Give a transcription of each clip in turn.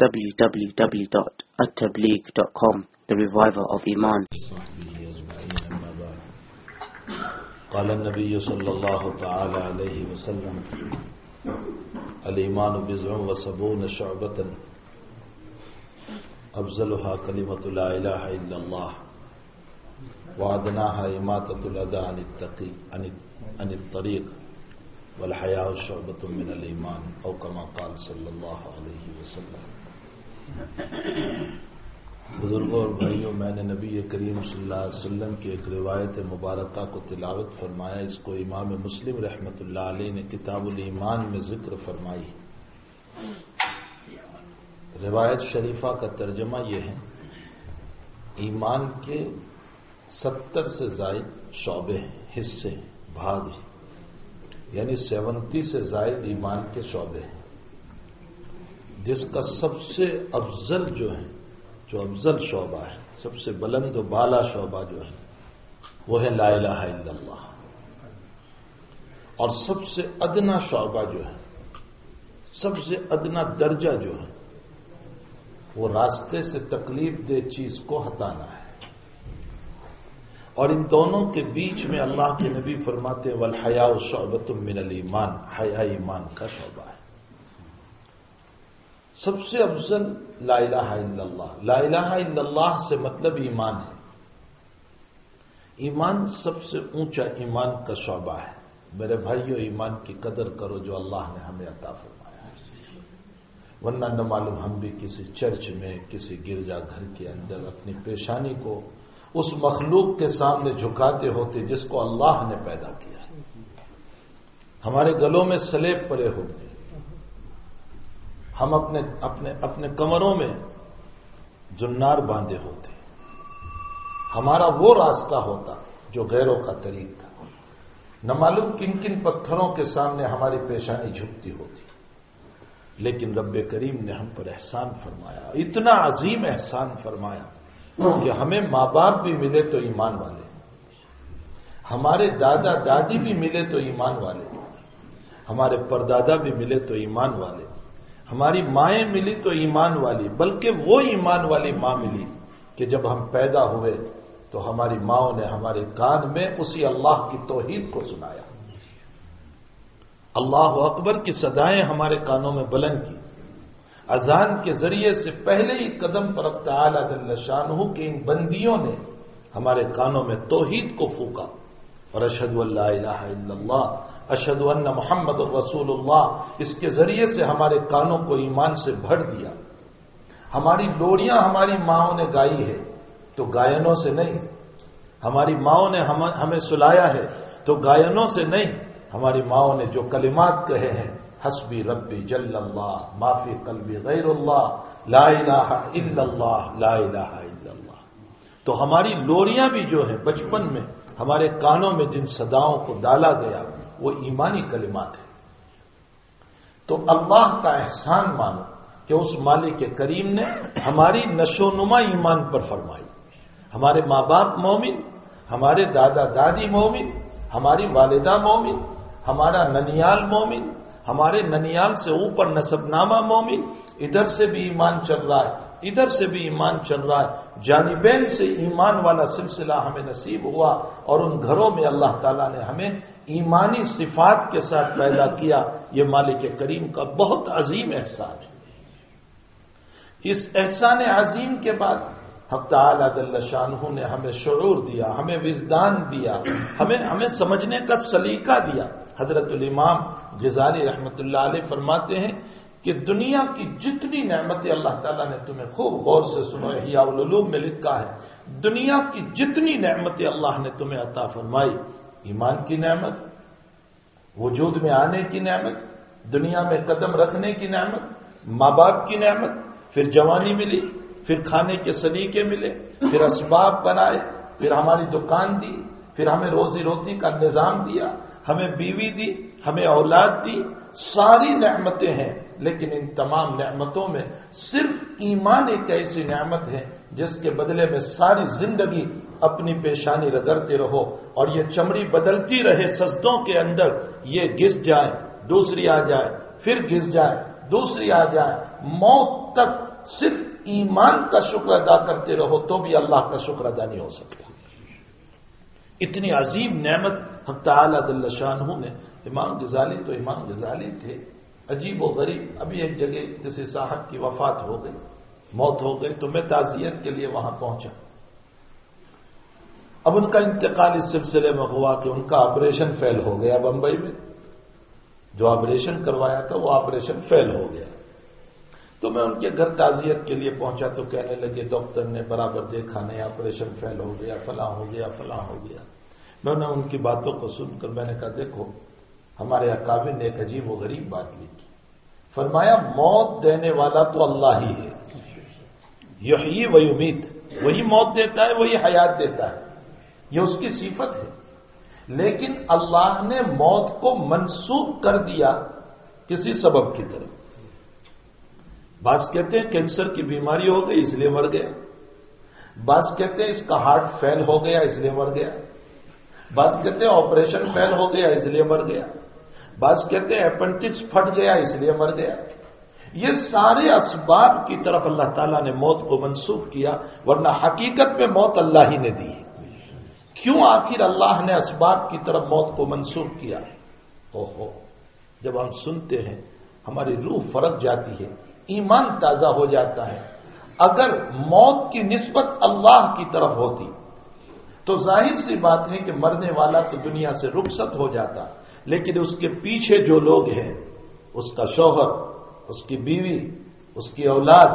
www.attableek.com, the reviver of Iman. قال النبي صلى الله تعالى عليه وسلم الإيمان بضع وسبعون شعبة أفضلها كلمة لا إله إلا الله وأدناها إماطة الأذى عن الطريق والحياء شعبة من الإيمان أو كما قال صلی اللہ علیہ وسلم. بزرگوں اور بھائیوں، میں نے نبی کریم صلی اللہ علیہ وسلم کی ایک روایت مبارکہ کو تلاوت فرمایا. اس کو امام مسلم رحمۃ اللہ علیہ نے کتاب الایمان میں ذکر فرمائی. روایت شریفہ کا ترجمہ یہ ہے: ایمان کے 70 سے زائد شعبے ہیں، حصے، بھاگ ہیں، یعنی 70 سے زائد ایمان کے شعبے ہیں، جس کا سب سے افضل جو افضل شعبہ ہے، سب سے بلند و بالا شعبہ جو ہے وہ ہے لا الہ الا اللہ. اور سب سے ادنا شعبہ جو ہے، سب سے ادنا درجہ جو ہے، وہ راستے سے تکلیف دہ چیز کو ہٹانا ہے. اور ان دونوں کے بیچ میں اللہ کے نبی فرماتے ہیں والحیاء شعبۃ من الایمان، حیا ایمان کا شعبہ ہے. سب سے افضل لا الہ الا اللہ. لا الہ الا اللہ سے مطلب ایمان ہے. ایمان سب سے اونچا ایمان کا شعبہ ہے. میرے بھائیو، ایمان کی قدر کرو جو اللہ نے ہمیں عطا فرمایا ہے، ورنہ نہ معلوم ہم بھی کسی چرچ میں، کسی گرجا گھر کے اندر اپنی پیشانی کو اس مخلوق کے سامنے جھکاتے ہوتے جس کو اللہ نے پیدا کیا ہے. ہمارے گلوں میں سلیب پڑے ہوتے، ہم اپنے کمروں میں زنار باندھے ہوتے. ہمارا وہ راستہ ہوتا جو غیروں کا طریق تھا. نہ معلوم کن کن پتھروں کے سامنے ہماری پیشانی جھکتی ہوتی. لیکن رب کریم نے ہم پر احسان فرمایا، اتنا عظیم احسان فرمایا کہ ہمیں ماں باپ بھی ملے تو ایمان والے، ہمارے دادا دادی بھی ملے تو ایمان والے، ہمارے پردادا بھی ملے تو ایمان والے، ہماری مائیں ملی تو ایمان والی، بلکہ وہ ایمان والی ماں ملی کہ جب ہم پیدا ہوئے تو ہماری ماؤں نے ہمارے کان میں اسی اللہ کی توحید کو سنایا، اللہ اکبر کی صدائیں ہمارے کانوں میں بلند کی. اذان کے ذریعے سے پہلے ہی قدم پر رب تعالی جل شانہ کے ان بندیوں نے ہمارے کانوں میں توحید کو پھونکا، اور اشہد ان لا الہ الا اللہ، اشہد ان محمد رسول اللہ، اس کے ذریعے سے ہمارے کانوں کو ایمان سے بھر دیا. ہماری لوریاں ہماری ماؤں نے گائی ہے تو گائنوں سے نہیں، ہماری ماؤں نے ہمیں سلایا ہے تو گائنوں سے نہیں. ہماری ماؤں نے جو کلمات کہے ہیں، حسبی ربی جل اللہ، ما فی قلبی غیر اللہ، لا الہ الا اللہ، لا الہ الا اللہ. تو ہماری لوریاں بھی جو ہیں بچپن میں ہمارے کانوں میں جن صداؤں کو ڈالا گیا وہ ایمانی کلمات ہیں. تو اللہ کا احسان مانو کہ اس مالک کریم نے ہماری نشو نما ایمان پر فرمائی. ہمارے ماں باپ مومن، ہمارے دادا دادی مومن، ہماری والدہ مومن، ہمارا ننیال مومن، ہمارے ننیال سے اوپر نسب نامہ مومن. ادھر سے بھی ایمان چل رہا ہے، ادھر سے بھی ایمان چل رہا ہے. جانبین سے ایمان والا سلسلہ ہمیں نصیب ہوا، اور ان گھروں میں اللہ تعالیٰ نے ہمیں ایمانی صفات کے ساتھ پیدا کیا. یہ مالک کریم کا بہت عظیم احسان ہے. اس احسان عظیم کے بعد حق تعالی جل شانہ نے ہمیں شعور دیا، ہمیں وجدان دیا، ہمیں سمجھنے کا سلیقہ دیا. حضرت الامام غزالی رحمۃ اللہ علیہ فرماتے ہیں کہ دنیا کی جتنی نعمتیں اللہ تعالیٰ نے تمہیں خوب غور سے سنو، احیاء العلوم میں لکھا ہے، دنیا کی جتنی نعمتیں اللہ نے تمہیں عطا فرمائی، ایمان کی نعمت، وجود میں آنے کی نعمت، دنیا میں قدم رکھنے کی نعمت، ماں باپ کی نعمت، پھر جوانی ملی، پھر کھانے کے سلیقے ملے، پھر اسباب بنائے، پھر ہماری دکان دی، پھر ہمیں روزی روٹی کا نظام دیا، ہمیں بیوی دی، ہمیں اولاد دی. ساری نعمتیں ہیں، لیکن ان تمام نعمتوں میں صرف ایمان ایک ایسی نعمت ہے جس کے بدلے میں ساری زندگی اپنی پیشانی رگڑتے رہو اور یہ چمڑی بدلتی رہے سجدوں کے اندر، یہ گھس جائے، دوسری آ جائے، پھر گھس جائے، دوسری آ جائے، موت تک صرف ایمان کا شکر ادا کرتے رہو تو بھی اللہ کا شکر ادا نہیں ہو سکتا. اتنی عظیم نعمت حق تعالی جل شانہ نے. امام غزالی تو امام غزالی تھے، عجیب و غریب. ابھی ایک جگہ کسی صاحب کی وفات ہو گئی، موت ہو گئی، تو میں تعزیت کے لیے وہاں پہنچا. اب ان کا انتقال اس سلسلے میں ہوا کہ ان کا آپریشن فیل ہو گیا. بمبئی میں جو آپریشن کروایا تھا وہ آپریشن فیل ہو گیا. تو میں ان کے گھر تعزیت کے لیے پہنچا تو کہنے لگے ڈاکٹر نے برابر دیکھا نہیں، آپریشن فیل ہو گیا، فلاں ہو گیا، فلاں ہو گیا. میں نے ان کی باتوں کو سن کر میں نے کہا دیکھو ہمارے اکابر نے ایک عجیب و غریب بات لکھی. فرمایا موت دینے والا تو اللہ ہی ہے، یحیی و یمیت، وہی موت دیتا ہے، وہی حیات دیتا ہے، یہ اس کی صفت ہے. لیکن اللہ نے موت کو منسوخ کر دیا کسی سبب کی طرف. بعض کہتے ہیں کینسر کی بیماری ہو گئی اس لیے مر گیا، بعض کہتے ہیں اس کا ہارٹ فیل ہو گیا اس لیے مر گیا، بعض کہتے ہیں آپریشن فیل ہو گیا اس لیے مر گیا، بعض کہتے ہیں اپینڈکس پھٹ گیا اس لیے مر گیا. یہ سارے اسباب کی طرف اللہ تعالیٰ نے موت کو منسوخ کیا، ورنہ حقیقت میں موت اللہ ہی نے دی ہے. کیوں آخر اللہ نے اسباب کی طرف موت کو منسوخ کیا؟ اوہو، جب ہم سنتے ہیں ہماری روح فرق جاتی ہے، ایمان تازہ ہو جاتا ہے. اگر موت کی نسبت اللہ کی طرف ہوتی تو ظاہر سی بات ہے کہ مرنے والا تو دنیا سے رخصت ہو جاتا، لیکن اس کے پیچھے جو لوگ ہیں، اس کا شوہر، اس کی بیوی، اس کی اولاد،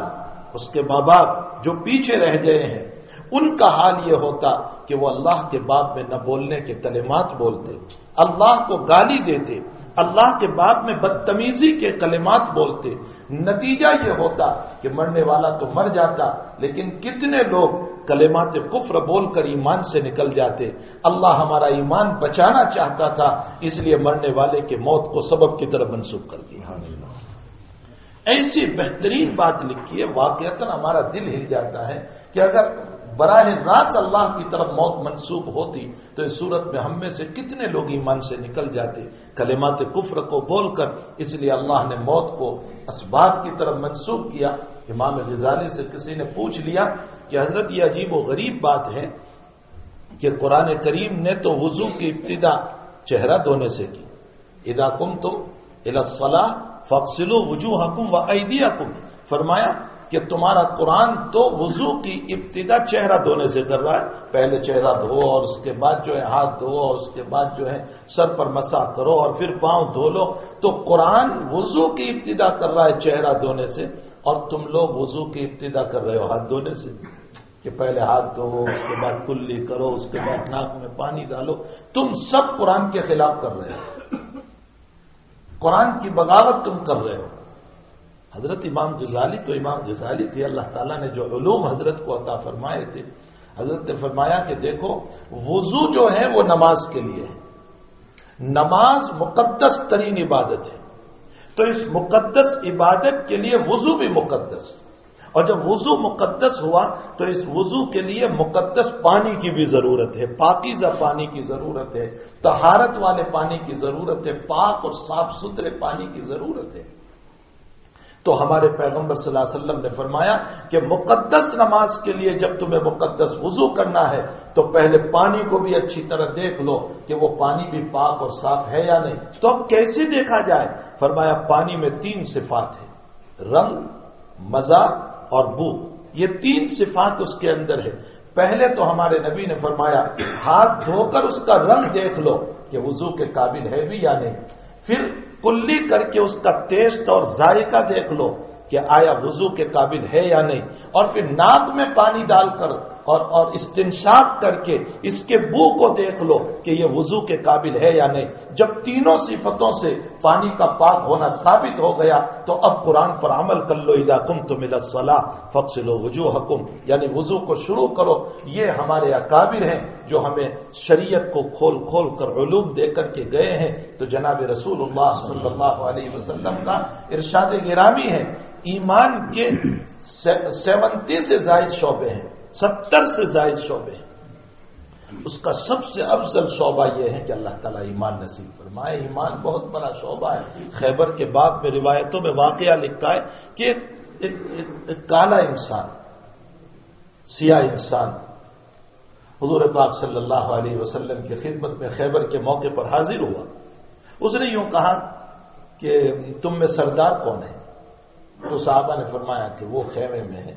اس کے ماں باپ جو پیچھے رہ گئے ہیں، ان کا حال یہ ہوتا کہ وہ اللہ کے باب میں نہ بولنے کے کلمات بولتے، اللہ کو گالی دیتے، اللہ کے باب میں بدتمیزی کے کلمات بولتے. نتیجہ یہ ہوتا کہ مرنے والا تو مر جاتا، لیکن کتنے لوگ کلمات کفر بول کر ایمان سے نکل جاتے. اللہ ہمارا ایمان بچانا چاہتا تھا، اس لیے مرنے والے کے موت کو سبب کی طرف منسوخ کر دیا. ایسی بہترین بات لکھی ہے، واقعتاً ہمارا دل ہل جاتا ہے کہ اگر براہ راست اللہ کی طرف موت منسوخ ہوتی تو اس صورت میں ہم میں سے کتنے لوگ ایمان سے نکل جاتے کلمات کفر کو بول کر. اس لیے اللہ نے موت کو اسباب کی طرف منسوخ کیا. امام غزالی سے کسی نے پوچھ لیا کہ حضرت یہ عجیب و غریب بات ہے کہ قرآن کریم نے تو وضو کی ابتدا چہرہ دھونے سے کی. اذا قمتم الی الصلاۃ فاغسلوا وجوہکم وایدیکم، فرمایا کہ تمہارا قرآن تو وضو کی ابتدا چہرہ دھونے سے کر رہا ہے. پہلے چہرہ دھو اور اس کے بعد جو ہے ہاتھ دھو اور اس کے بعد جو ہے سر پر مسح کرو اور پھر پاؤں دھو لو. تو قرآن وضو کی ابتدا کر رہا ہے چہرہ دھونے سے، اور تم لوگ وضو کی ابتدا کر رہے ہو ہاتھ دھونے سے، کہ پہلے ہاتھ دھو، اس کے بعد کلی کرو، اس کے بعد ناک میں پانی ڈالو. تم سب قرآن کے خلاف کر رہے ہو، قرآن کی بغاوت تم کر رہے ہو. حضرت امام غزالی تو امام غزالی تھے، اللہ تعالیٰ نے جو علوم حضرت کو عطا فرمائے تھے. حضرت نے فرمایا کہ دیکھو وضو جو ہے وہ نماز کے لیے ہے، نماز مقدس ترین عبادت ہے، تو اس مقدس عبادت کے لیے وضو بھی مقدس، اور جب وضو مقدس ہوا تو اس وضو کے لیے مقدس پانی کی بھی ضرورت ہے، پاکیزہ پانی کی ضرورت ہے، طہارت والے پانی کی ضرورت ہے، پاک اور صاف ستھرے پانی کی ضرورت ہے. تو ہمارے پیغمبر صلی اللہ علیہ وسلم نے فرمایا کہ مقدس نماز کے لیے جب تمہیں مقدس وضو کرنا ہے تو پہلے پانی کو بھی اچھی طرح دیکھ لو کہ وہ پانی بھی پاک اور صاف ہے یا نہیں. تو اب کیسے دیکھا جائے؟ فرمایا پانی میں 3 صفات ہیں، رنگ، مزہ اور بو. یہ 3 صفات اس کے اندر ہے. پہلے تو ہمارے نبی نے فرمایا ہاتھ دھو کر اس کا رنگ دیکھ لو کہ وضو کے قابل ہے بھی یا نہیں. پھر کلی کر کے اس کا ٹیسٹ اور ذائقہ دیکھ لو کہ آیا وضو کے قابل ہے یا نہیں. اور پھر ناک میں پانی ڈال کر اور استنشاق کر کے اس کے بو کو دیکھ لو کہ یہ وضو کے قابل ہے یا نہیں. جب تینوں صفتوں سے پانی کا پاک ہونا ثابت ہو گیا تو اب قرآن پر عمل کر لو. اذا قمتم الی الصلاۃ فاغسلوا وجوہکم، یعنی وضو کو شروع کرو. یہ ہمارے اکابر ہیں جو ہمیں شریعت کو کھول کھول کر علوم دے کر کے گئے ہیں. تو جناب رسول اللہ صلی اللہ علیہ وسلم کا ارشاد گرامی ہے ایمان کے 70 سے زائد شعبے ہیں، 70 سے زائد شعبے ہیں. اس کا سب سے افضل شعبہ یہ ہے کہ اللہ تعالیٰ ایمان نصیب فرمائے. ایمان بہت بڑا شعبہ ہے. خیبر کے باب میں روایتوں میں واقعہ لکھا ہے کہ ایک کالا انسان، سیاہ انسان حضور پاک صلی اللہ علیہ وسلم کی خدمت میں خیبر کے موقع پر حاضر ہوا. اس نے یوں کہا کہ تم میں سردار کون ہے؟ تو صحابہ نے فرمایا کہ وہ خیمے میں ہے.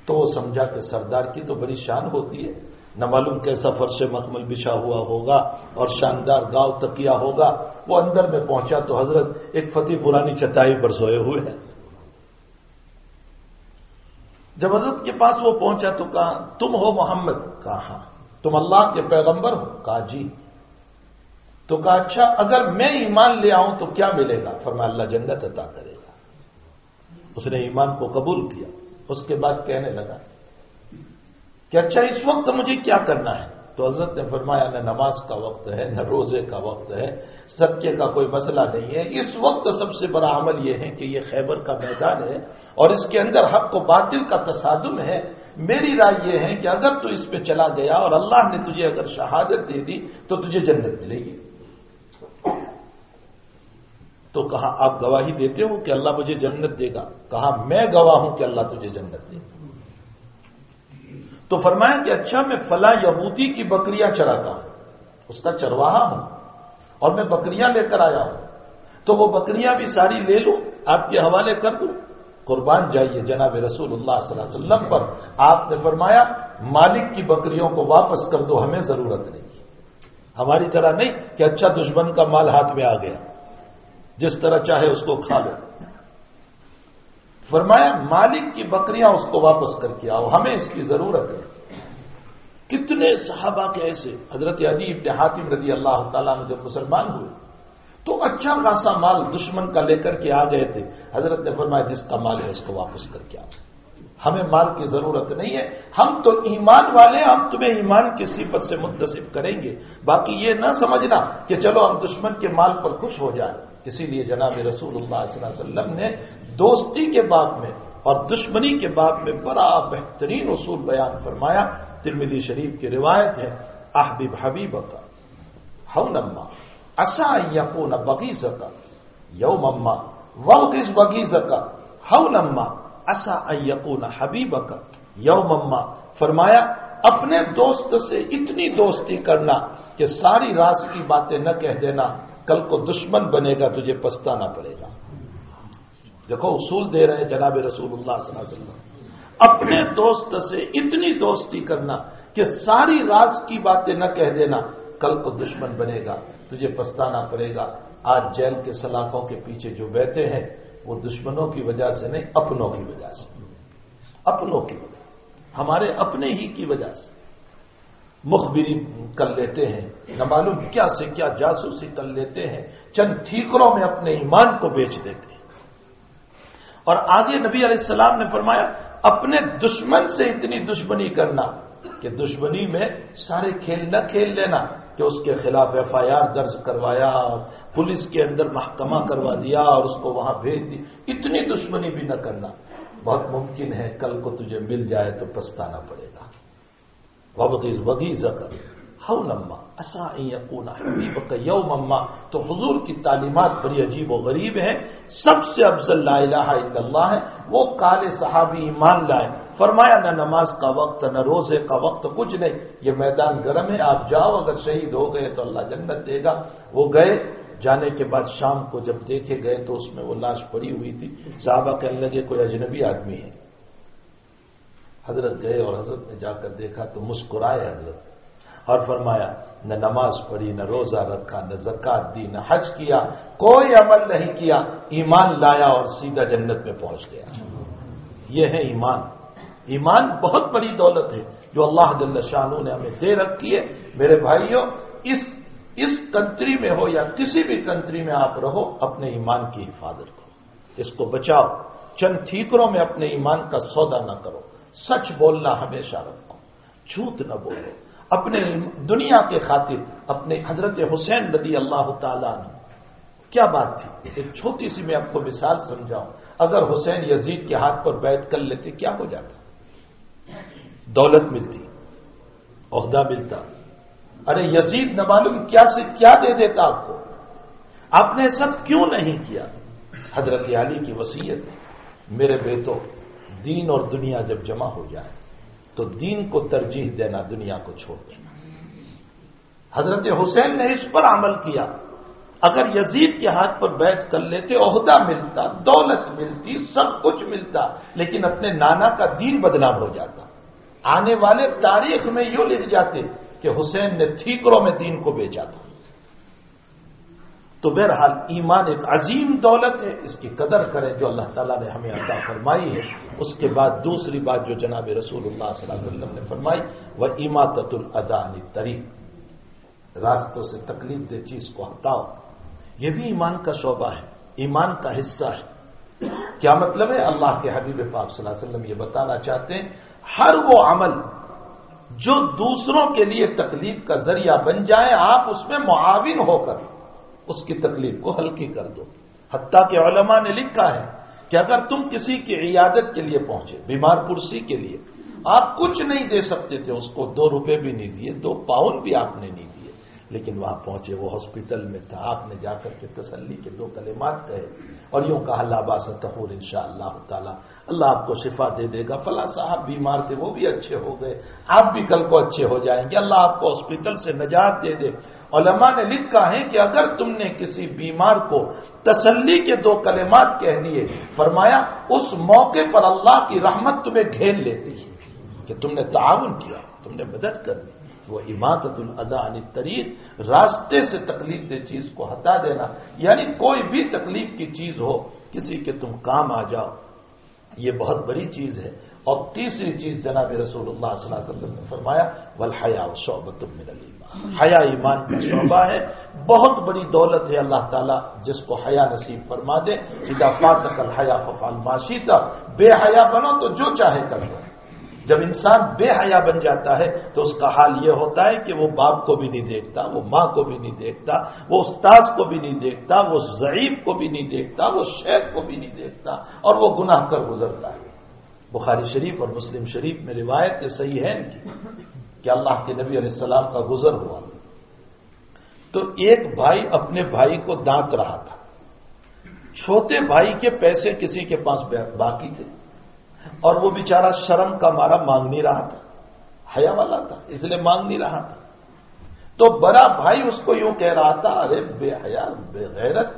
تو وہ سمجھا کہ سردار کی تو بڑی شان ہوتی ہے، نہ معلوم کیسا فرش مخمل بچھا ہوا ہوگا اور شاندار گاؤ تکیا ہوگا. وہ اندر میں پہنچا تو حضرت ایک فتح پرانی چٹائی پر سوئے ہوئے ہیں. جب حضرت کے پاس وہ پہنچا تو کہا تم ہو محمد؟ کہا ہاں. تم اللہ کے پیغمبر ہو؟ کہا جی. تو کہا اچھا اگر میں ایمان لے آؤں تو کیا ملے گا؟ فرمایا اللہ جنت عطا کرے گا. اس نے ایمان کو قبول کیا. اس کے بعد کہنے لگا کہ اچھا اس وقت مجھے کیا کرنا ہے؟ تو حضرت نے فرمایا نہ نماز کا وقت ہے، نہ روزے کا وقت ہے، صدقے کا کوئی مسئلہ نہیں ہے. اس وقت سب سے بڑا عمل یہ ہے کہ یہ خیبر کا میدان ہے اور اس کے اندر حق و باطل کا تصادم ہے. میری رائے یہ ہے کہ اگر تو اس پہ چلا گیا اور اللہ نے تجھے اگر شہادت دے دی تو تجھے جنت ملے گی. تو کہا آپ گواہی دیتے ہو کہ اللہ مجھے جنت دے گا؟ کہا میں گواہ ہوں کہ اللہ تجھے جنت دے گا. تو فرمایا کہ اچھا میں فلاں یہودی کی بکریاں چراتا ہوں، اس کا چرواہا ہوں اور میں بکریاں لے کر آیا ہوں، تو وہ بکریاں بھی ساری لے لوں، آپ کے حوالے کر دوں؟ قربان جائیے جناب رسول اللہ صلی اللہ علیہ وسلم پر. آپ نے فرمایا مالک کی بکریوں کو واپس کر دو، ہمیں ضرورت نہیں. ہماری طرح نہیں کہ اچھا دشمن کا مال ہاتھ میں آ گیا جس طرح چاہے اس کو کھا لو. فرمایا مالک کی بکریاں اس کو واپس کر کے آؤ، ہمیں اس کی ضرورت ہے. کتنے صحابہ کے ایسے. حضرت عدی ابن حاتم رضی اللہ تعالیٰ نے جب مسلمان ہوئے تو اچھا خاصا مال دشمن کا لے کر کے آ گئے تھے. حضرت نے فرمایا جس کا مال ہے اس کو واپس کر کے آؤ، ہمیں مال کی ضرورت نہیں ہے. ہم تو ایمان والے، ہم تمہیں ایمان کی صفت سے متصف کریں گے. باقی یہ نہ سمجھنا کہ چلو ہم دشمن کے مال پر خوش ہو جائیں. اسی لیے جناب رسول اللہ صلی اللہ علیہ وسلم نے دوستی کے باب میں اور دشمنی کے باب میں بڑا بہترین اصول بیان فرمایا. ترمذی شریف کی روایت ہے احبب حبیبک حونما عسى ان يكون بغيضك يوما وابغض بغيضك حونما عسى ان يكون حبیبک یوما. فرمایا اپنے دوست سے اتنی دوستی کرنا کہ ساری راز کی باتیں نہ کہہ دینا، کل کو دشمن بنے گا تجھے پچھتانا پڑے گا. دیکھو اصول دے رہے ہیں جناب رسول اللہ صلی اللہ علیہ وسلم. اپنے دوست سے اتنی دوستی کرنا کہ ساری راز کی باتیں نہ کہہ دینا، کل کو دشمن بنے گا تجھے پچھتانا پڑے گا. آج جیل کے سلاخوں کے پیچھے جو بیٹھے ہیں وہ دشمنوں کی وجہ سے نہیں، اپنوں کی وجہ سے. اپنوں کی وجہ سے، ہمارے اپنے ہی کی وجہ سے مخبری کر لیتے ہیں، نہ معلوم کیا سے کیا جاسوسی کر لیتے ہیں، چند ٹھیکروں میں اپنے ایمان کو بیچ دیتے ہیں. اور آگے نبی علیہ السلام نے فرمایا اپنے دشمن سے اتنی دشمنی کرنا کہ دشمنی میں سارے کھیل نہ کھیل لینا کہ اس کے خلاف FIR درج کروایا اور پولیس کے اندر محکمہ کروا دیا اور اس کو وہاں بھیج دی. اتنی دشمنی بھی نہ کرنا. بہت ممکن ہے کل کو تجھے مل جائے تو پچھتانا پڑے گا. وابغض بغیضک حونما عسى ان يكون حبیبک یوما. تو حضور کی تعلیمات بڑی عجیب و غریب ہیں. سب سے افضل لا الہ الا اللہ ہے. وہ کالے صحابی ایمان لائے. فرمایا نہ نماز کا وقت نہ روزے کا وقت، کچھ نہیں، یہ میدان گرم ہے، آپ جاؤ، اگر شہید ہو گئے تو اللہ جنت دے گا. وہ گئے. جانے کے بعد شام کو جب دیکھے گئے تو اس میں وہ لاش پڑی ہوئی تھی. صحابہ کہنے لگے کوئی اجنبی آدمی ہے. حضرت گئے اور حضرت نے جا کر دیکھا تو مسکرائے حضرت اور فرمایا نہ نماز پڑھی، نہ روزہ رکھا، نہ زکات دی، نہ حج کیا، کوئی عمل نہیں کیا، ایمان لایا اور سیدھا جنت میں پہنچ گیا. یہ ہے ایمان. ایمان بہت بڑی دولت ہے جو اللہ جل شانہ نے ہمیں دے رکھی ہے. میرے بھائیوں، اس کنٹری میں ہو یا کسی بھی کنٹری میں آپ رہو، اپنے ایمان کی حفاظت کرو، اس کو بچاؤ. چند ٹھیکروں میں اپنے ایمان کا سودا نہ کرو. سچ بولنا ہمیشہ رکھو، جھوٹ نہ بولو. اپنے دنیا کے خاطر اپنے حضرت حسین رضی اللہ تعالیٰ عنہ، کیا بات تھی. ایک چھوٹی سی میں آپ کو مثال سمجھاؤں. اگر حسین یزید کے ہاتھ پر بیعت کر لیتے کیا ہو جاتا؟ دولت ملتی، عہدہ ملتا. ارے یزید نہ معلوم کیا سے کیا دے دیتا آپ کو. آپ نے سب کیوں نہیں کیا؟ حضرت علی کی وصیت. میرے بیٹوں، دین اور دنیا جب جمع ہو جائے تو دین کو ترجیح دینا، دنیا کو چھوڑ دینا۔ حضرت حسین نے اس پر عمل کیا۔ اگر یزید کے ہاتھ پر بیعت کر لیتے، عہدہ ملتا، دولت ملتی، سب کچھ ملتا، لیکن اپنے نانا کا دین بدنام ہو جاتا۔ آنے والے تاریخ میں یوں لکھ جاتے کہ حسین نے ٹھیکروں میں دین کو بیچا تھا۔ تو بہرحال ایمان ایک عظیم دولت ہے، اس کی قدر کریں جو اللہ تعالیٰ نے ہمیں عطا فرمائی ہے۔ اس کے بعد دوسری بات جو جناب رسول اللہ صلی اللہ علیہ وسلم نے فرمائی، وہ اماطۃ الاذی عن الطریق، راستوں سے تکلیف دہ چیز کو ہٹاؤ۔ یہ بھی ایمان کا شعبہ ہے، ایمان کا حصہ ہے۔ کیا مطلب ہے؟ اللہ کے حبیب پاک صلی اللہ علیہ وسلم یہ بتانا چاہتے ہیں، ہر وہ عمل جو دوسروں کے لیے تکلیف کا ذریعہ بن جائے، آپ اس میں معاون ہو کر اس کی تکلیف کو ہلکی کر دو۔ حتیٰ کہ علماء نے لکھا ہے کہ اگر تم کسی کی عیادت کے لیے پہنچے، بیمار پرسی کے لیے، آپ کچھ نہیں دے سکتے تھے، اس کو 2 روپے بھی نہیں دیے، 2 پاؤنڈ بھی آپ نے نہیں دیے، لیکن وہاں پہنچے، وہ ہاسپٹل میں تھا، آپ نے جا کر کے تسلی کے 2 کلمات کہے اور یوں کہا لا باس طہور انشاءاللہ تعالی، اللہ آپ کو شفا دے دے گا، فلاں صاحب بیمار تھے وہ بھی اچھے ہو گئے، آپ بھی کل کو اچھے ہو جائیں گے، اللہ آپ کو ہاسپٹل سے نجات دے دے۔ علماء نے لکھا ہے کہ اگر تم نے کسی بیمار کو تسلی کے 2 کلمات کہہ دیے، فرمایا اس موقع پر اللہ کی رحمت تمہیں گھیر لیتی ہے کہ تم نے تعاون کیا، تم نے مدد کر دی۔ وہ اماطۃ الاذی عن الطریق، راستے سے تکلیف دہ چیز کو ہٹا دینا، یعنی کوئی بھی تکلیف کی چیز ہو، کسی کے تم کام آ جاؤ، یہ بہت بڑی چیز ہے۔ اور تیسری چیز جناب رسول اللہ صلی اللہ علیہ وسلم نے فرمایا والحیاء شعبۃ من الایمان، حیا ایمان کا شعبہ ہے، بہت بڑی دولت ہے۔ اللہ تعالیٰ جس کو حیا نصیب فرما دے، اذا فاتک الحیا فافعل ما شئت، بے حیا بنو تو جو چاہے کر لو۔ جب انسان بے حیا بن جاتا ہے تو اس کا حال یہ ہوتا ہے کہ وہ باپ کو بھی نہیں دیکھتا، وہ ماں کو بھی نہیں دیکھتا، وہ استاذ کو بھی نہیں دیکھتا، وہ ضعیف کو بھی نہیں دیکھتا، وہ شیخ کو بھی نہیں دیکھتا، اور وہ گناہ کر گزرتا ہے۔ بخاری شریف اور مسلم شریف میں روایت صحیح ہے ان کی کہ اللہ کے نبی علیہ السلام کا گزر ہوا تو ایک بھائی اپنے بھائی کو ڈانٹ رہا تھا، چھوٹے بھائی کے پیسے کسی کے پاس باقی تھے اور وہ بیچارہ شرم کا مارا مانگ نہیں رہا تھا، حیا والا تھا اس لیے مانگ نہیں رہا تھا۔ تو بڑا بھائی اس کو یوں کہہ رہا تھا، ارے بے حیا بے غیرت،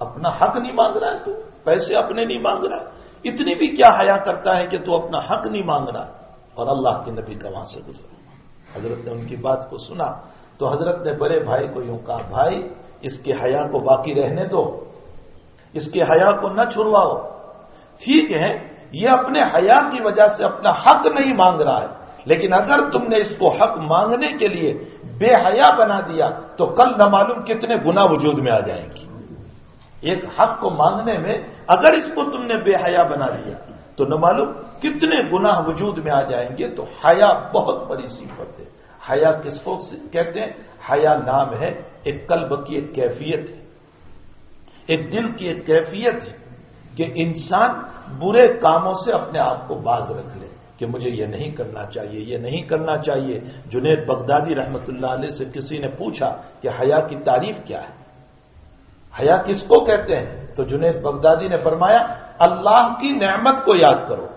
اپنا حق نہیں مانگ رہا ہے تو، پیسے اپنے نہیں مانگ رہا ہے، اتنی بھی کیا حیا کرتا ہے کہ تو اپنا حق نہیں مانگ رہا۔ اور اللہ کے نبی کا وہاں سے گزر، حضرت نے ان کی بات کو سنا تو حضرت نے بڑے بھائی کو یوں کہا، بھائی اس کے حیا کو باقی رہنے دو، اس کے حیا کو نہ چھڑواؤ، ٹھیک ہے یہ اپنے حیا کی وجہ سے اپنا حق نہیں مانگ رہا ہے، لیکن اگر تم نے اس کو حق مانگنے کے لیے بے حیا بنا دیا تو کل نہ معلوم کتنے گناہ وجود میں آ جائیں گی۔ ایک حق کو مانگنے میں اگر اس کو تم نے بے حیا بنا دیا تو نہ معلوم کتنے گناہ وجود میں آ جائیں گے۔ تو حیا بہت بڑی صفت ہے۔ حیا کس کو کہتے ہیں؟ حیا نام ہے ایک قلب کی ایک کیفیت ہے، ایک دل کی ایک کیفیت ہے کہ انسان برے کاموں سے اپنے آپ کو باز رکھ لے کہ مجھے یہ نہیں کرنا چاہیے، یہ نہیں کرنا چاہیے۔ جنید بغدادی رحمت اللہ علیہ سے کسی نے پوچھا کہ حیا کی تعریف کیا ہے، حیا کس کو کہتے ہیں؟ تو جنید بغدادی نے فرمایا اللہ کی نعمت کو یاد کرو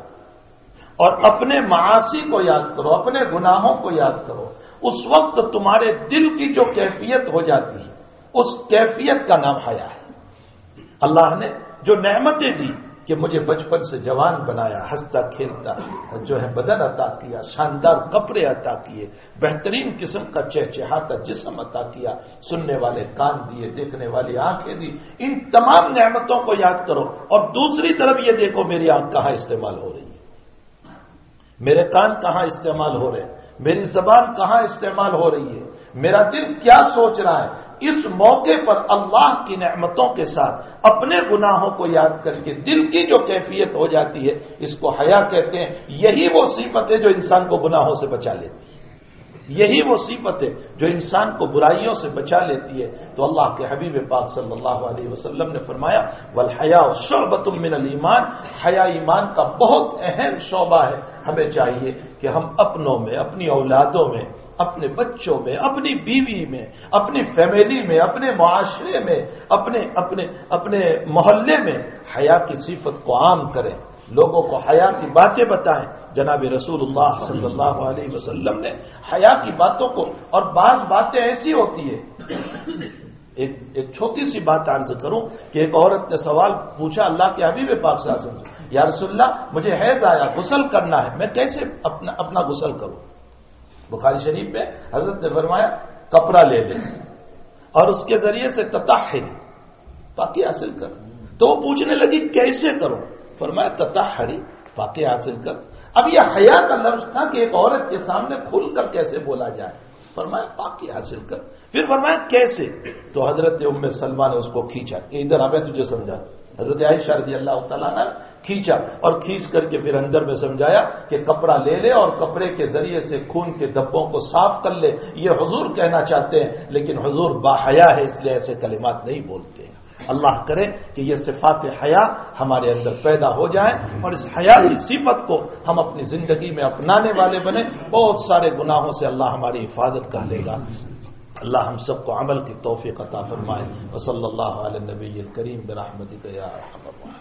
اور اپنے معاصی کو یاد کرو، اپنے گناہوں کو یاد کرو، اس وقت تمہارے دل کی جو کیفیت ہو جاتی ہے اس کیفیت کا نام حیا ہے۔ اللہ نے جو نعمتیں دی کہ مجھے بچپن سے جوان بنایا، ہنستا کھیلتا جو ہے بدن عطا کیا، شاندار کپڑے عطا کیے، بہترین قسم کا چہچہاتا جسم عطا کیا، سننے والے کان دیے، دیکھنے والی آنکھیں دی، ان تمام نعمتوں کو یاد کرو اور دوسری طرف یہ دیکھو میری آنکھ کہاں استعمال ہو رہی ہے، میرے کان کہاں استعمال ہو رہے ہیں، میری زبان کہاں استعمال ہو رہی ہے، میرا دل کیا سوچ رہا ہے۔ اس موقع پر اللہ کی نعمتوں کے ساتھ اپنے گناہوں کو یاد کر کے دل کی جو کیفیت ہو جاتی ہے اس کو حیا کہتے ہیں۔ یہی وہ صفت ہے جو انسان کو گناہوں سے بچا لیتی ہے، یہی وہ صفت ہے جو انسان کو برائیوں سے بچا لیتی ہے۔ تو اللہ کے حبیب پاک صلی اللہ علیہ وسلم نے فرمایا والحیاء شعبۃ من الایمان، حیا ایمان کا بہت اہم شعبہ ہے۔ ہمیں چاہیے کہ ہم اپنوں میں، اپنی اولادوں میں، اپنے بچوں میں، اپنی بیوی میں، اپنی فیملی میں، اپنے معاشرے میں، اپنے محلے میں حیا کی صفت کو عام کریں۔ لوگوں کو حیا کی باتیں بتائیں. جناب رسول اللہ صلی اللہ علیہ وسلم نے حیا کی باتوں کو، اور بعض باتیں ایسی ہوتی ہے. ایک چھوٹی سی بات عرض کروں کہ ایک عورت نے سوال پوچھا اللہ کے حبیب پاک صلی اللہ علیہ وسلم، یا رسول اللہ مجھے حیض آیا، غسل کرنا ہے، میں کیسے اپنا غسل کروں؟ بخاری شریف میں حضرت نے فرمایا کپڑا لے لے اور اس کے ذریعے سے تطہر، پاکی حاصل کر. تو وہ پوچھنے لگی کیسے کروں؟ فرمایا تطہری، پاکی حاصل کر. اب یہ حیا کا لفظ تھا کہ ایک عورت کے سامنے کھل کر کیسے بولا جائے. فرمایا پاکی حاصل کر. پھر فرمایا کیسے؟ تو حضرت ام سلمہ نے اس کو کھینچا کہ ادھر آ، میں تجھے سمجھا. حضرت عائشہ رضی اللہ تعالیٰ نے کھینچا اور کھینچ کر کے پھر اندر میں سمجھایا کہ کپڑا لے لے اور کپڑے کے ذریعے سے خون کے دھبوں کو صاف کر لے. یہ حضور کہنا چاہتے ہیں، لیکن حضور باحیا ہے اس لیے ایسے کلمات نہیں بولتے ہیں. اللہ کرے کہ یہ صفات حیا ہمارے اندر پیدا ہو جائیں اور اس حیا کی صفت کو ہم اپنی زندگی میں اپنانے والے بنے. بہت سارے گناہوں سے اللہ ہماری حفاظت کر لے گا. اللہ ہم سب کو عمل کی توفیق عطا فرمائے. وصلی اللہ علی النبی الکریم برحمتک یا ارحم الراحمین.